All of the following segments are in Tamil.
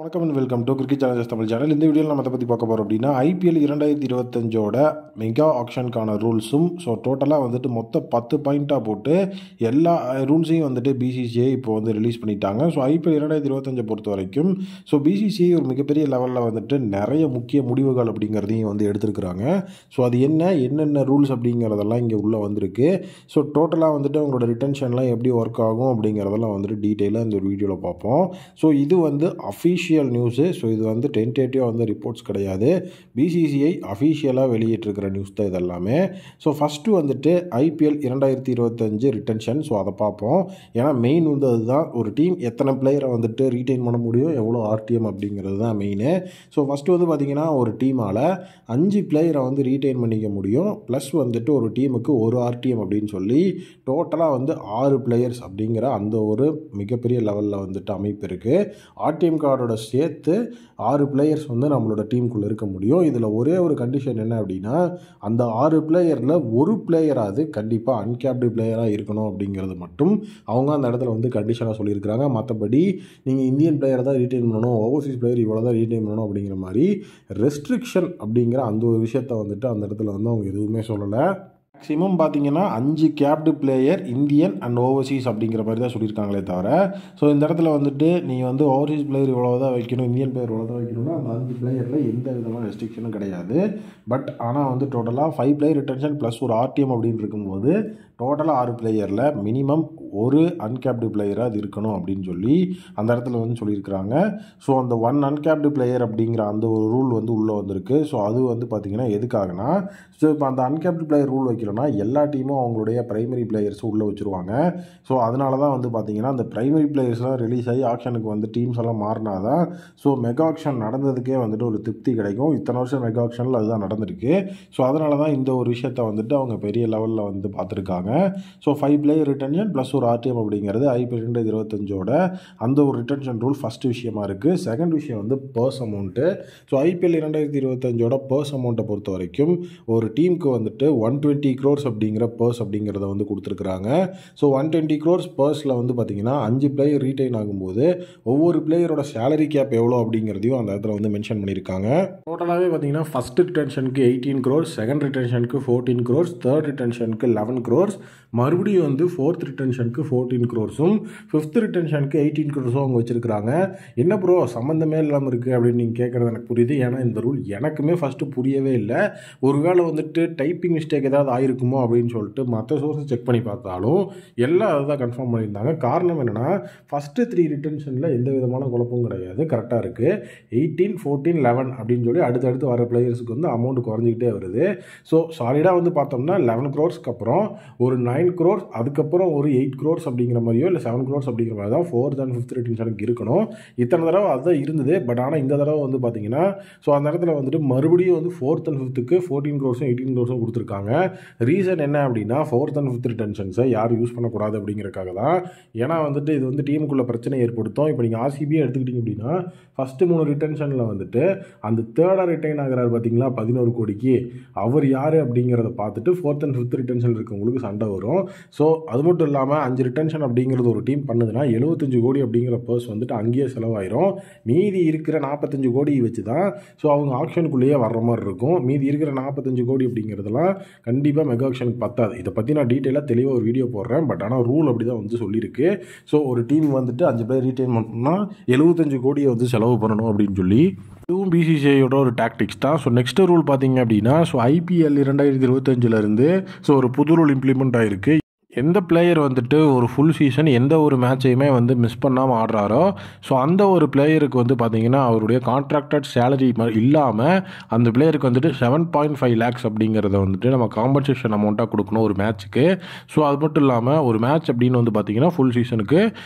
வணக்கம் and welcome to cricket channels Tamil channel. இந்த வீடியோவில் நம்ம அதை பற்றி பார்க்க போகிறோம் அப்படின்னா ஐபிஎல் 2025 மெகா ஆக்ஷனுக்கான ரூல்ஸும். ஸோ டோட்டலாக வந்துட்டு மொத்தம் 10 பாயிண்ட்டாக போட்டு எல்லா ரூல்ஸையும் வந்துட்டு பிசிசிஐ இப்போ வந்து ரிலீஸ் பண்ணிட்டாங்க. ஸோ ஐபிஎல் 2025 பொறுத்த வரைக்கும் ஸோ பிசிசிஐ ஒரு மிகப்பெரிய லெவலில் வந்துட்டு நிறைய முக்கிய முடிவுகள் அப்படிங்கிறதையும் வந்து எடுத்துருக்குறாங்க. ஸோ அது என்னென்ன ரூல்ஸ் அப்படிங்கிறதெல்லாம் இங்கே உள்ளே வந்திருக்கு. ஸோ டோட்டலாக வந்துட்டு அவங்களோட ரிட்டன்ஷன்லாம் எப்படி ஒர்க் ஆகும் அப்படிங்கிறதெல்லாம் வந்துட்டு டீட்டெயிலாக இந்த ஒரு வீடியோவில் பார்ப்போம். ஸோ இது வந்து அஃபீஷியல் நியூஸு. ஸோ இது வந்து டென்டேட்டிவாக வந்து ரிப்போர்ட்ஸ் கிடையாது, பிசிசிஐ அஃபீஷியலாக வெளியிட்டிருக்கிற நியூஸ் தான் இதெல்லாமே. ஸோ ஃபஸ்ட்டு வந்துட்டு ஐபிஎல் 2025 ரிட்டன்ஷன். ஸோ அதை பார்ப்போம். ஏன்னா மெயின் வந்து அதுதான், ஒரு டீம் எத்தனை பிளேயரை வந்துட்டு ரீட்டைன் பண்ண முடியும், எவ்வளோ ஆர்டிஎம் அப்படிங்கிறது தான் மெயினு. ஸோ ஃபஸ்ட்டு வந்து பார்த்திங்கன்னா ஒரு டீமால் 5 பிளேயரை வந்து ரீட்டைன் பண்ணிக்க முடியும், ப்ளஸ் வந்துட்டு ஒரு டீமுக்கு ஒரு ஆர்டிஎம் அப்படின்னு சொல்லி டோட்டலாக வந்து 6 பிளேயர்ஸ் அப்படிங்கிற அந்த ஒரு மிகப்பெரிய லெவலில் வந்துட்டு அமைப்பு இருக்குது. ஆர்டிஎம் கார்டோட சேர்த்து 6 பிளேயர்ஸ் வந்து நம்மளோட டீமுக்குள்ளே இருக்க முடியும். இதில் ஒரே ஒரு கண்டிஷன் என்ன அப்படின்னா, அந்த 6 பிளேயரில் ஒரு பிளேயராது கண்டிப்பாக அன்கேப்டு பிளேயராக இருக்கணும் அப்படிங்கிறது மட்டும் அவங்க அந்த இடத்துல வந்து கண்டிஷனாக சொல்லியிருக்கிறாங்க. மற்றபடி நீங்கள் இந்தியன் பிளேயரை தான் ரீட்டைன் பண்ணணும், ஓவர்சீஸ் பிளேயர் இவ்வளோ தான் ரீட்டைன் பண்ணணும் அப்படிங்கிற மாதிரி ரெஸ்ட்ரிக்ஷன் அப்படிங்கிற அந்த ஒரு விஷயத்தை வந்துட்டு அந்த இடத்துல வந்து அவங்க எதுவுமே சொல்லலை. மேக்ஸிமம் பார்த்தீங்கன்னா 5 capped player Indian and Overseas அப்படிங்கிற மாதிரி தான் சொல்லியிருக்காங்களே தவிர, ஸோ இந்த இடத்துல வந்துட்டு நீங்கள் வந்து ஓவர்சீஸ் பிளேயர் இவ்வளோ தான் வைக்கணும், இந்தியன் பிளேயர் இவ்வளோ தான் வைக்கணும்னா அந்த 5 பிளேயரில் எந்த விதமான ரெஸ்ட்ரிக்ஷனும் கிடையாது. பட் ஆனால் வந்து டோட்டலாக 5 பிளேயர் ரிட்டன்ஷன் ப்ளஸ் ஒரு ஆர்டிஎம் அப்படின்னு இருக்கும்போது டோட்டலாக 6 பிளேயரில் மினிமம் ஒரு அன்கேப்டு பிளேயராக அது இருக்கணும் அப்படின்னு சொல்லி அந்த இடத்துல வந்து சொல்லியிருக்கிறாங்க. ஸோ அந்த 1 அன்கேப்டு பிளேயர் அப்படிங்கிற அந்த ஒரு ரூல் வந்து உள்ளே வந்திருக்கு. ஸோ அது வந்து பார்த்திங்கன்னா எதுக்காகனா, ஸோ இப்போ அந்த அன்கேப்டு பிளேயர் ரூல் வைக்கலன்னா எல்லா டீமும் அவங்களுடைய பிரைமரி பிளேயர்ஸும் உள்ளே வச்சுருவாங்க. ஸோ அதனால தான் வந்து பார்த்திங்கன்னா அந்த பிரைமரி பிளேயர்ஸ்லாம் ரிலீஸ் ஆகி ஆக்ஷனுக்கு வந்து டீம்ஸ் எல்லாம் மாறினாதான் ஸோ மெகா ஆக்ஷன் நடந்ததுக்கே வந்துட்டு ஒரு திருப்தி கிடைக்கும். இத்தனை வருஷம் மெகா ஆக்ஷனில் அதுதான் நடந்திருக்கு. ஸோ அதனால தான் இந்த ஒரு விஷயத்தை வந்துட்டு அவங்க பெரிய லெவலில் வந்து பார்த்துருக்காங்க. ஸோ 5 பிளேயர் ரிட்டன்ஷன் ப்ளஸ் ஒரு ஆர்டிஎம் அப்படிங்கிறது ஐபிஎல் 2025 அந்த ஒரு ரிட்டன்ஷன் ரூல் ஃபஸ்ட்டு விஷயமா இருக்குது. செகண்ட் விஷயம் வந்து purse amount. So IPL 2025 purse அமௌண்ட்டை பொறுத்த வரைக்கும் ஒரு டீமுக்கு வந்துட்டு 120 crores அப்படிங்கிற பர்ஸ் அப்படிங்கிறத வந்து கொடுத்துருக்குறாங்க. ஸோ 120 crores பர்ஸில் வந்து பார்த்திங்கன்னா 5 பிளேயர் ரீட்டைன் ஆகும்போது ஒவ்வொரு பிளேயரோட சேலரி கேப் எவ்வளோ அப்படிங்கிறதையும் அந்த இடத்துல வந்து மென்ஷன் பண்ணியிருக்காங்க. டோட்டலாகவே பார்த்திங்கன்னா ஃபஸ்ட் ரிட்டன்ஷனுக்கு 18 crores, செகண்ட் ரிட்டன்ஷனுக்கு 14 crores, தேர்ட் ரிட்டன்ஷனுக்கு 11 crores, மறுபடியும் வந்து ஃபோர்த் ரிட்டன்ஷனுக்கு 14 crores-உம், ஃபிஃப்த் ரிட்டன்ஷனுக்கு 18 crores-உம் அவங்க வச்சுருக்கிறாங்க. என்ன ப்ரோ சம்மந்தமே இல்லாமல் இருக்குது அப்படின்னு நீங்கள் கேட்குறது எனக்கு புரியுது. ஏன்னா இந்த ரூல் எனக்குமே ஃபஸ்ட்டு புரியவே இல்லை. ஒருவேளை வந்துட்டு டைப்பிங் மிஸ்டேக் ஏதாவது ஆயிருக்குமோ அப்படின்னு சொல்லிட்டு மற்ற சோர்ஸஸ் செக் பண்ணி பார்த்தாலும் எல்லாம் அதுதான் கன்ஃபார்ம் பண்ணியிருந்தாங்க. காரணம் என்னென்னா ஃபஸ்ட்டு 3 ரிட்டன்ஷனில் எந்த விதமான குழப்பமும் கிடையாது, கரெக்டாக இருக்குது. 18, 14, 11 அப்படின்னு சொல்லி அடுத்தடுத்து வர பிளேயர்ஸுக்கு வந்து அமௌண்ட் குறைஞ்சிக்கிட்டே வருது. ஸோ சாலிடாக வந்து பார்த்தோம்னா 11 crores-க்கு அப்புறம் ஒரு 9 crores, அதுக்கப்புறம் ஒரு 8 crores அப்படிங்கிற மாதிரியோ இல்லை 7 crores அப்படிங்கிற மாதிரி தான் 4th and 5th ரிட்டன்ஷனுக்கு இருக்கணும். இத்தனை தடவை அதுதான் இருந்தது. பட் ஆனால் இந்த தடவை வந்து பார்த்தீங்கன்னா ஸோ அந்த இடத்துல வந்துட்டு மறுபடியும் வந்து 4th and 5th-க்கு 14 crores-உம் 18 crores-உம் கொடுத்துருக்காங்க. ரீசன் என்ன அப்படின்னா 4th and 5th ரிட்டன்ஷன்ஸை யாரும் யூஸ் பண்ணக்கூடாது அப்படிங்கிறக்காக தான். ஏன்னா வந்துட்டு இது வந்து டீமுக்குள்ளே பிரச்சனை ஏற்படுத்தும். இப்போ நீங்கள் ஆர்சிபியை எடுத்துக்கிட்டிங்க அப்படின்னா ஃபஸ்ட்டு 3 ரிட்டன்ஷனில் வந்துட்டு அந்த தேர்டாக ரிட்டைன் ஆகிறார் பார்த்தீங்களா 11 கோடிக்கு, அவர் யார் அப்படிங்கிறத பார்த்துட்டு 4th and 5th ரிட்டன்ஷன் இருக்கவங்களுக்கு சண்டை வரும். ஸோ அது மட்டும் இல்லாமல் 5 ரிட்டன்ஷன் அப்படிங்கிறது ஒரு டீம் பண்ணுதுன்னா 75 கோடி அப்படிங்கிற பர்ஸ் வந்துட்டு அங்கேயே செலவாயிரும். மீதி இருக்கிற 45 கோடி வச்சு தான் ஸோ அவங்க ஆக்ஷனுக்குள்ளேயே வர்ற மாதிரி இருக்கும். மீதி இருக்கிற 45 கோடி அப்படிங்கிறதுலாம் கண்டிப்பாக மெகா ஆக்ஷனுக்கு பத்தாது. இதை பற்றி நான் டீட்டெயிலாக தெளிவாக ஒரு வீடியோ போடுறேன். பட் ஆனால் ரூல் அப்படி தான் வந்து சொல்லியிருக்கு. ஸோ ஒரு டீம் வந்துட்டு 5 பேர் ரீட்டைன் பண்ணணும்னா 75 கோடியை வந்து செலவு பண்ணணும் அப்படின்னு சொல்லி இதுவும் பிசிசிஐயோட ஒரு டாக்டிக்ஸ் தான். ஸோ நெக்ஸ்ட் ரூல் பார்த்தீங்க அப்படின்னா ஸோ ஐபிஎல் 2025 ஸோ ஒரு புது ரூல் இம்ப்ளிமெண்ட் ஆகிருக்கு. எந்த பிளேயர் வந்துட்டு ஒரு ஃபுல் சீசன் எந்த ஒரு மேட்சையுமே வந்து மிஸ் பண்ணாமல் ஆடுறாரோ ஸோ அந்த ஒரு பிளேயருக்கு வந்து பார்த்திங்கன்னா அவருடைய கான்ட்ராக்டட் சேலரி இல்லாமல் அந்த பிளேயருக்கு வந்துட்டு 7.5 lakhs அப்படிங்கிறத வந்துட்டு நம்ம காம்பன்சேஷன் அமௌண்ட்டாக கொடுக்கணும் ஒரு மேட்ச்சுக்கு. ஸோ அது மட்டும் இல்லாமல் ஒரு மேட்ச் அப்படின்னு வந்து பார்த்திங்கன்னா ஃபுல் சீசனுக்கு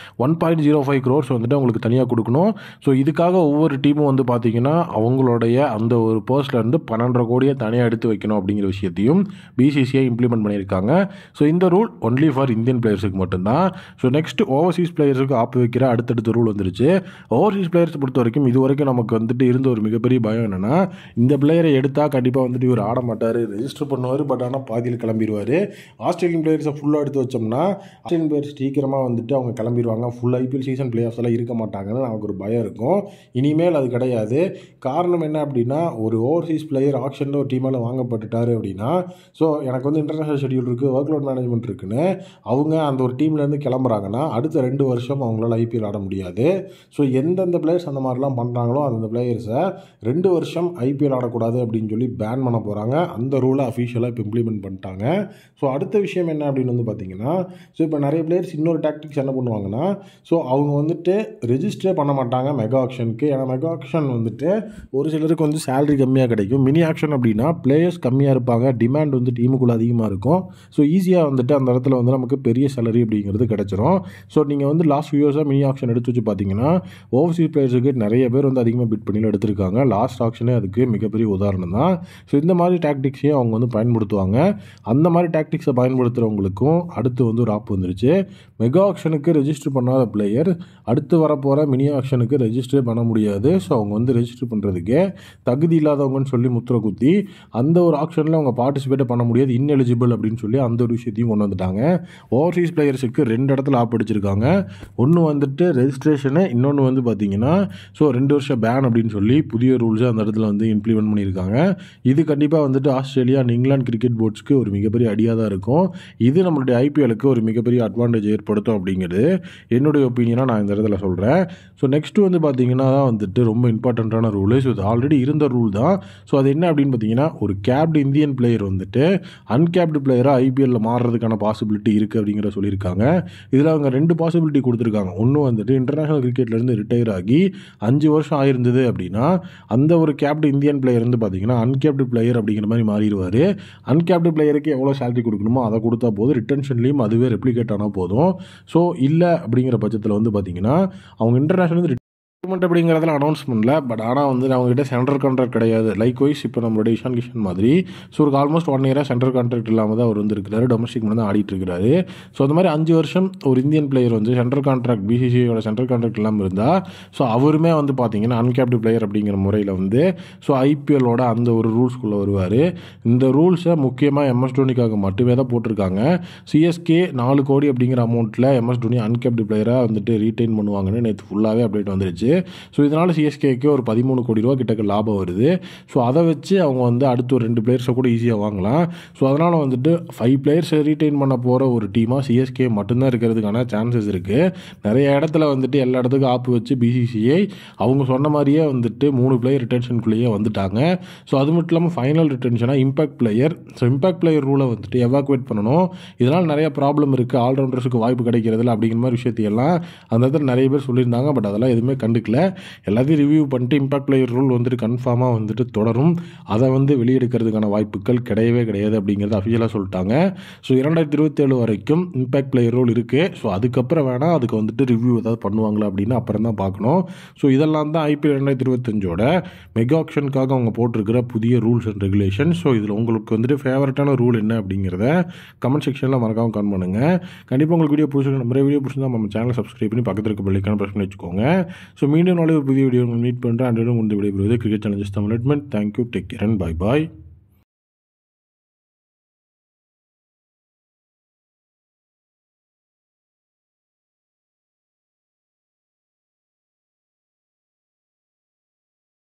1.05 crores வந்துட்டு அவங்களுக்கு தனியாக கொடுக்கணும். ஸோ இதுக்காக ஒவ்வொரு டீமும் வந்து பார்த்திங்கன்னா அவங்களுடைய அந்த ஒரு பர்ஸ்லேருந்து 12.5 கோடியை தனியாக எடுத்து வைக்கணும் அப்படிங்கிற விஷயத்தையும் பிசிசிஐ இம்ப்ளிமெண்ட் பண்ணியிருக்காங்க. ஸோ இந்த ரூல் ஒன்லி ஃபார் இந்தியன் பிளேயர்ஸுக்கு மட்டும்தான். ஸோ நெக்ஸ்ட் ஓவர்சீஸ் பிளேயர்ஸுக்கு ஆப்பு வைக்கிற அடுத்தடுத்த ரூல் வந்துருச்சு. ஓவர்சீஸ் பிளேயர்ஸ் பொறுத்த வரைக்கும் இது வரைக்கும் நமக்கு வந்துட்டு இருந்த ஒரு மிகப்பெரிய பயம் என்னென்னா, இந்த பிளேயரை எடுத்தால் கண்டிப்பாக வந்துட்டு இவர் ஆட மாட்டார், ரெஜிஸ்டர் பண்ணுவார், பட் ஆனால் பாதியில் கிளம்பிடுவார். ஆஸ்திரேலியன் பிளேயர்ஸை ஃபுல்லாக எடுத்து வச்சோம்னா ஆஸ்திரேலியன் பிளேயர்ஸ் சீக்கிரமாக வந்துட்டு அவங்க கிளம்பிடுவாங்க, full IPL season playoffs எல்லாம் இருக்க மாட்டாங்கன்னு நமக்கு ஒரு பயம் இருக்கும். இனிமேல் அது கிடையாது. காரணம் என்ன அப்படின்னா, ஒரு ஓவர்சீஸ் பிளேயர் ஆக்ஷனில் ஒரு டீமால் வாங்கப்பட்டுட்டார் அப்படின்னா, ஸோ எனக்கு வந்து இன்டர்நேஷனல் ஷெட்யூல் இருக்குது, ஒர்க் லோட் மேனேஜ்மெண்ட் இருக்குன்னு அவங்க அந்த ஒரு டீம்லேருந்து கிளம்புறாங்கன்னா அடுத்த 2 வருஷம் அவங்களால ஐபிஎல் ஆட முடியாது. ஸோ எந்தெந்த பிளேயர்ஸ் அந்த மாதிரிலாம் பண்ணுறாங்களோ அந்த பிளேயர்ஸை 2 வருஷம் ஐபிஎல் ஆடக்கூடாது அப்படின்னு சொல்லி பேன் பண்ண போகிறாங்க. அந்த ரூலை அஃபிஷியலாக இப்போ இம்ப்ளிமெண்ட் பண்ணிட்டாங்க. ஸோ அடுத்த விஷயம் என்ன அப்படின்னு வந்து பார்த்தீங்கன்னா, ஸோ இப்போ நிறைய பிளேயர்ஸ் இன்னொரு டாக்டிக்ஸ் என்ன பண்ணுவாங்கன்னா, ஸோ அவங்க வந்துட்டு ரெஜிஸ்டரே பண்ண மாட்டாங்க மெகா ஆக்ஷனுக்கு. ஏன்னா மெகா ஆக்ஷன் வந்துட்டு ஒரு சிலருக்கு வந்து சேலரி கம்மியாக கிடைக்கும். மினி ஆக்ஷன் அப்படின்னா பிளேயர்ஸ் கம்மியாக இருப்பாங்க, டிமாண்ட் வந்து டீமுக்குள்ளே அதிகமாக இருக்கும். ஸோ ஈஸியாக வந்துட்டு அந்த இடத்துல வந்து நமக்கு பெரிய சேலரி அப்படிங்கிறது கிடச்சிரும். ஸோ நீங்கள் வந்து லாஸ்ட் ஃபியூ இயர்ஸாக மினி ஆக்ஷன் எடுத்து வச்சு பார்த்தீங்கன்னா ஓவர்சீஸ் பிளேயர்ஸுக்கு நிறைய பேர் வந்து அதிகமாக பிட் பண்ணி எடுத்திருக்காங்க. லாஸ்ட் ஆக்ஷனே அதுக்கு மிகப்பெரிய உதாரணம் தான். ஸோ இந்த மாதிரி டாக்டிக்ஸையும் அவங்க வந்து பயன்படுத்துவாங்க. அந்த மாதிரி டாக்டிக்ஸை பயன்படுத்துகிறவங்களுக்கும் அடுத்து வந்து ஒரு ஆப் வந்துருச்சு. மெகா ஆக்ஷனுக்கு ரெஜிஸ்டர் பண்ணாத பிளேயர் அடுத்து வரப்போகிற மினி ஆக்ஷனுக்கு ரெஜிஸ்டர் பண்ண முடியாது. ஸோ அவங்க வந்து ரெஜிஸ்டர் பண்ணுறதுக்கே தகுதி இல்லாதவங்கன்னு சொல்லி முத்திரை குத்தி அந்த ஒரு ஆக்ஷனில் அவங்க பார்ட்டிசிபேட் பண்ண முடியாது, இன்எலிஜிபிள் அப்படின்னு சொல்லி அந்த ஒரு விஷயத்தையும் கொண்டு வந்துட்டாங்க. ஓவர்சீஸ் பிளேயர்ஸுக்கு 2 இடத்துல ஆப் அடிச்சிருக்காங்க. ஒன்று வந்துட்டு ரெஜிஸ்ட்ரேஷனு, இன்னொன்று வந்து பார்த்தீங்கன்னா ஸோ 2 வருஷம் பேன் அப்படின்னு சொல்லி புதிய ரூல்ஸை அந்த இடத்துல வந்து இம்ப்ளிமெண்ட் பண்ணியிருக்காங்க. இது கண்டிப்பாக வந்துட்டு ஆஸ்திரேலியா அண்ட் இங்கிலாந்து கிரிக்கெட் போர்ட்ஸ்க்கு ஒரு மிகப்பெரிய அடியாக தான் இருக்கும். இது நம்மளுடைய ஐபிஎலுக்கு ஒரு மிகப்பெரிய அட்வான்டேஜ் ஏற்படுத்தும் அப்படிங்கிறது என்னுடைய ஒப்பீனியனாக நான் இந்த இடத்துல சொல்கிறேன். ஸோ நெக்ஸ்ட்டு வந்து பார்த்தீங்கன்னா தான் வந்துட்டு ரொம்ப இம்பார்ட்டண்ட்டான ரூலு. ஸோ இது ஆல்ரெடி இருந்த ரூல் தான். ஸோ அது என்ன அப்படின்னு பார்த்தீங்கன்னா, ஒரு கேப்டு இந்தியன் பிளேயர் வந்துட்டு அன்கேப்டு பிளேயராக ஐபிஎல்ல மாறுறதுக்கான பாசிபிலிட்டி இருக்குது அப்படிங்கிற சொல்லியிருக்காங்க. இதில் அவங்க 2 பாசிபிலிட்டி கொடுத்துருக்காங்க. ஒன்று வந்துட்டு இன்டர்நேஷனல் கிரிக்கெட்லேருந்து ரிட்டையர் ஆகி 5 வருஷம் ஆயிருந்தது அப்படின்னா அந்த ஒரு கேப்டு இந்தியன் பிளேயர் வந்து பார்த்தீங்கன்னா அன்கேப்டு பிளேயர் அப்படிங்கிற மாதிரி மாறிடுவார். அன்கேப்டு பிளேயருக்கு எவ்வளோ சேலரி கொடுக்கணுமோ அதை கொடுத்தா போதும், ரிட்டன்ஷன்லேயும் அதுவே ரெப்ளிகேட் ஆனால் போதும். ஸோ இல்லை அப்படிங்கிற பட்சத்தில் வந்து பார்த்தீங்கன்னா அவங்க இன்டர்நேஷனல் ரிட்டைர்மெண்ட் அப்படிங்கிறதுல அனௌன்ஸ் பண்ணல. பட் ஆனால் வந்து அவங்ககிட்ட சென்ட்ரல் கான்ட்ராக்ட் கிடையாது. லைக் வைஸ் இப்போ நம்மளுடைய இஷான் கிஷன் மாதிரி ஸோ ஒரு ஆல்மோஸ்ட் 1 இயராக சென்ட்ரல் கான்ட்ராக்ட் இல்லாமல் தான் அவர் வந்து இருக்கிறாரு, டொமஸ்டிக் மட்டும் தான் ஆடிட்டு இருக்கிறாரு. ஸோ அந்த மாதிரி 5 வருஷம் ஒரு இந்தியன் பிளேயர் வந்து சென்ட்ரல் கான்ட்ராக்ட் பிசிசிஐயோட சென்ட்ரல் கான்ட்ராக்ட் இல்லாமல் இருந்தால் ஸோ அவருமே வந்து பார்த்தீங்கன்னா அன்கேப்டு பிளேயர் அப்படிங்கிற முறையில் வந்து ஸோ ஐபிஎல்லோட அந்த ஒரு ரூல்ஸ்குள்ளே வருவார். இந்த ரூல்ஸை முக்கியமாக எம்எஸ் தோனிக்காக மட்டுமே தான் போட்டிருக்காங்க. சிஎஸ்கே 4 கோடி அப்படிங்கிற அமௌண்ட்டில் எம்எஸ் தோனி அன்கேப்டு பிளேயராக வந்துட்டு ரீட்டைன் பண்ணுவாங்கன்னு நேற்று ஃபுல்லாகவே அப்டேட் வந்துருச்சு. ஸோ இதனால் சிஎஸ்கேக்கு ஒரு 13 கோடி ரூபா கிட்டக்க லாபம் வருது. ஸோ அதை வச்சு அவங்க வந்து அடுத்து ஒரு 2 பிளேயர்ஸை கூட ஈஸியாக வாங்கலாம். ஸோ அதனால் வந்துட்டு 5 பிளேயர்ஸை ரீட்டைன் பண்ண போகிற ஒரு டீமாக சிஎஸ்கே மட்டும்தான் இருக்கிறதுக்கான சான்சஸ் இருக்குது. நிறைய இடத்துல வந்துட்டு எல்லா இடத்துக்கும் ஆப்பு வச்சு பிசிசிஐ அவங்க சொன்ன மாதிரியே வந்துட்டு 3 பிளேயர் ரிட்டன்ஷனுக்குள்ளேயே வந்துட்டாங்க. ஸோ அது மட்டும் இல்லாமல் ஃபைனல் ரிட்டன்ஷனாக impact player. So impact player ரூலை வந்துட்டு எவாக்குவேட் பண்ணணும். இதனால் நிறைய ப்ராப்ளம் இருக்குது, ஆல்ரவுண்டர்ஸுக்கு வாய்ப்பு கிடைக்கிறதில்ல அப்படிங்கிற மாதிரி விஷயத்தையெல்லாம் அந்த இடத்துல நிறைய பேர் சொல்லியிருந்தாங்க. பட் அதெல்லாம் எதுவுமே கண்டுக்கல. எல்லாத்தையும் ரிவ்யூ பண்ணிட்டு இம்பாக்ட் பிளேயர் ரூல் வந்துட்டு கன்ஃபார்மாக வந்துட்டு தொடரும். அதை வந்து வெளியெடுக்கிறதுக்கான வாய்ப்புகள் கிடையவே கிடையாது அப்படிங்கிறத அஃபிஷியலாக சொல்லிட்டாங்க. ஸோ 2027 வரைக்கும் இம்பாக்ட் பிளேயர் ரூல் இருக்குது. ஸோ அதுக்கப்புறம் வேணால் அதுக்கு வந்துட்டு ரிவ்யூ ஏதாவது பண்ணுவாங்களா அப்படின்னு அப்புறம் தான் பார்க்கணும். ஸோ இதெல்லாம் தான் ஐபிஎல் 2025ஓட மெகா ஆக்ஷனுக்காக அவங்க போட்டிருக்கிற புதிய ரூல்ஸ் அண்ட் ரெகுலேஷன். ஸோ இதில் உங்களுக்கு வந்துட்டு ஃபேவரட்டான ரூல் என்ன அப்படிங்கிறத கமெண்ட் செக்ஷனில் மறக்காமல் கமெண்ட் பண்ணுங்கள். கண்டிப்பாக உங்களுக்கு வீடியோ பிடிச்சிருக்கு, நிறைய வீடியோ பிடிச்சிருந்தா நம்ம சேனலை சப்ஸ்கிரைப் பண்ணி பக்கத்தில் இருக்க பெல்லைக்கான பிரஸ் பண்ணி வச்சுக்கோங்க. ஸோ மீண்டும் நாளை ஒரு புதிய வீடியோ மீட் பண்ணுறேன். அன்றைய விடைபெறுவது cricket channel Tamil. Thank you, take care and bye bye.